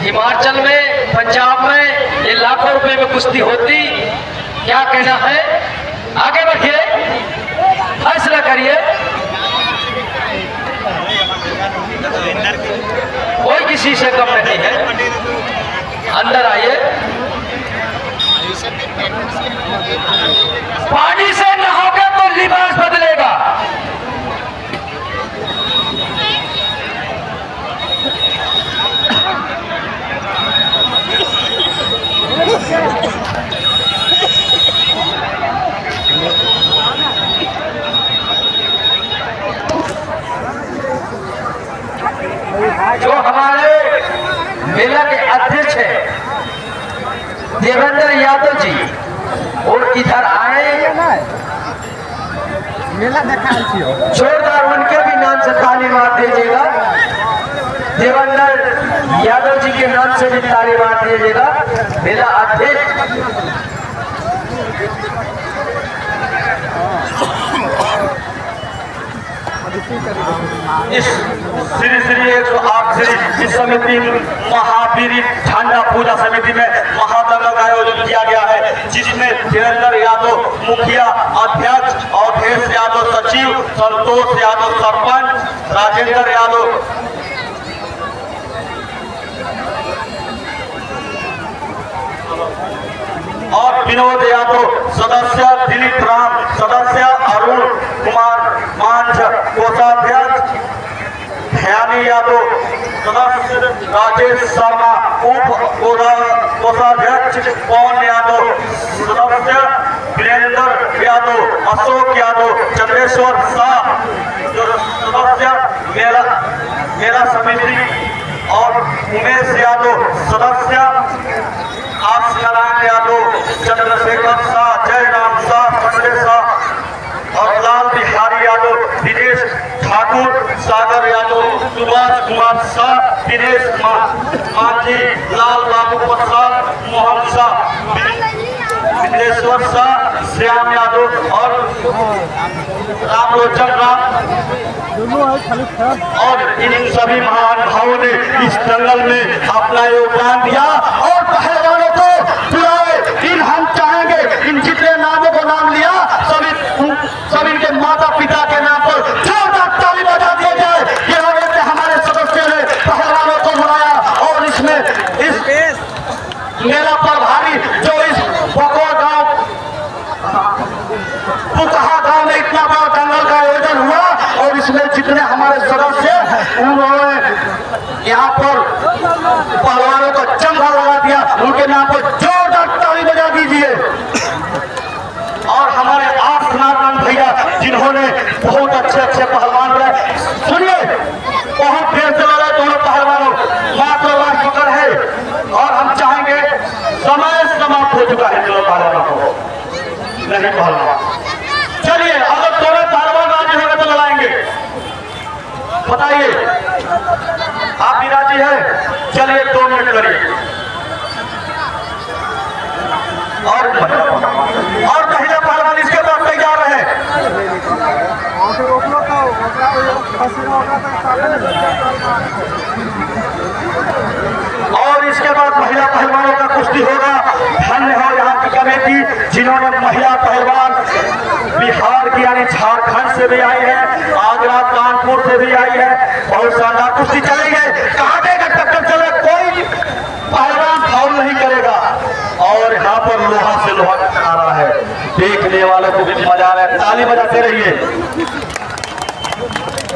हिमाचल में, पंजाब में ये लाखों रुपए में कुश्ती होती। क्या कहना है? आगे बढ़िए, फैसला करिए। कोई किसी से कम नहीं है। अंदर आइए। पानी से नहाकर तो लिबास बदलेगा। जो हमारे मेला के अध्यक्ष हैं देवेंद्र यादव जी, और इधर आए, मेला देखा जोरदार उनके भी नाम से ताली मार दीजिएगा। देवेंद्र यादव जी के नाम से भी ताली मार दीजिएगा। मेला अध्यक्ष इस श्री श्री 108 श्री इस समिति महावीर झंडा पूजा समिति में महादंगल का आयोजन किया गया है, जिसमें देवेंद्र यादव मुखिया अध्यक्ष, अवधेश यादव सचिव, संतोष यादव सरपंच, राजेंद्र यादव और विनोद यादव सदस्य, दिलीप राम सदस्य, अरुण कुमार मांझ कोषाध्यक्ष, ध्यानी यादव सदस्य, राजेश शर्मा उप कोषाध्यक्ष, पवन यादव सदस्य, वीरेंद्र यादव, अशोक यादव, चंद्रेश्वर शाह सदस्य मेला समिति, और उमेश यादव सदस्य, आशीष यादव, चंद्रशेखर शाह, जयराम शाह, संजय शाह और लाल बिहारी यादव, दिनेश ठाकुर, सागर यादव, सुभाष कुमार शाह, दिनेश मांझी, लाल बाबू प्रसाद, मोहन शाह, विदेश्वर शाह, श्याम यादव और रामलोचन राम, और इन सभी महान भावों ने इस दंगल में अपना योगदान दिया। और पहलवानों को बुलाए, इन हम चाहेंगे इन जितने नामों को नाम लिया सभी इनके माता पिता के नाम पर जोरदार ताली बजा दिया जाए। ये हमारे सदस्यों ने पहलवानों को बुलाया, और इसमें इस मेला प्रभारी जो इस बकवा गांव पुकहा गांव में इतना बड़ा दंगल का आयोजन हुआ, और इसमें जितने हमारे सदस्य उन्होंने यहाँ पर पहलवानों को चंगा लगा दिया, उनके नाम पर जोरदार ताली बजा दीजिए। और हमारे आर सनातन भैया जिन्होंने बहुत अच्छे अच्छे पहलवान बनाए, सुनिए बहुत देर से लड़ा दोनों पहलवानों, मात्र लाख पकड़ है, और हम चाहेंगे समय समाप्त हो चुका है। दोनों पहलवानों को नहीं पहलवान, चलिए अगर दोनों पहलवान राजी होंगे तो लड़ाएंगे। बताइए आप भी राजी हैं? चलिए 2 मिनट करिए। और महिला पहलवान इसके बाद तैयार रहे। और इसके बाद महिला पहलवानों का कुश्ती होगा। धन्य हो यहाँ की कमेटी जिन्होंने महिला पहलवान बिहार की यानी झारखंड से भी आई है, आगरा कानपुर से भी आई है। बहुत शानदार कुश्ती चलेगी। कहाँ देगा टक्कर चले, कोई पहलवान फाउल नहीं करेगा। और यहाँ पर लोहा से लोहा टकरा रहा है, देखने वालों को भी मजा आ रहा है। ताली बजाते रहिए,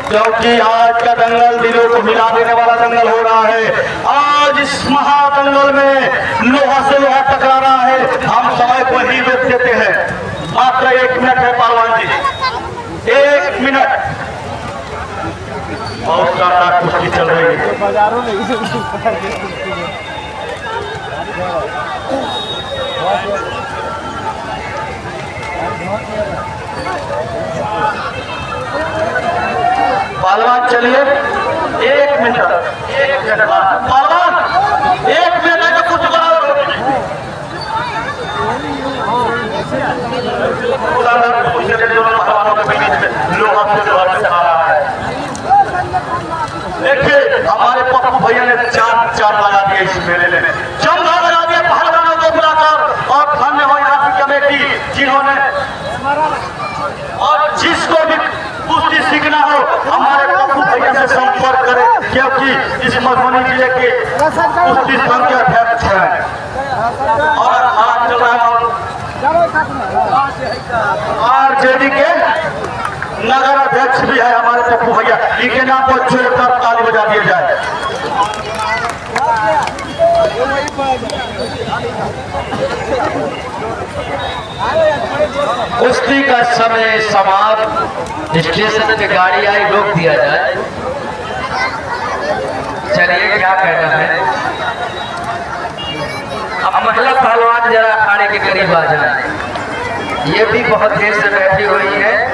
क्योंकि आज का दंगल दिलों को हिला देने वाला दंगल हो रहा है। आज इस महादंगल में लोहा से लोहा टकरा रहा है। हम समय को ही रोक देते हैं। मात्र 1 मिनट है पहलवान जी, 1 मिनट। बहुत शानदार कुश्ती चल रही है। पहलवान चलिए, 1 मिनट पहलवान, 1 मिनट है तो कुछ बनाओ। पहलवानों के बीच में लोहा से लोहा टकरा रहा है। देखिए हमारे पप्पू भैया ने 4 लगा दिए। संपर्क करें, क्योंकि इस मधुबनी जिले के कुश्ती संघ के अध्यक्ष हैं और आज चल रहा है आरजेडी के नगर अध्यक्ष भी है हमारे पप्पू भैया, इनके नाम पर जोरदार ताली बजा दिया जाए। कुश्ती का समय समाप्त, स्टेशन पे गाड़ी आई रोक दिया जाए। चलिए क्या कहना है, अब महिला पहलवान जरा अखाड़े के करीब आ जाए। ये भी बहुत देर से बैठी हुई है।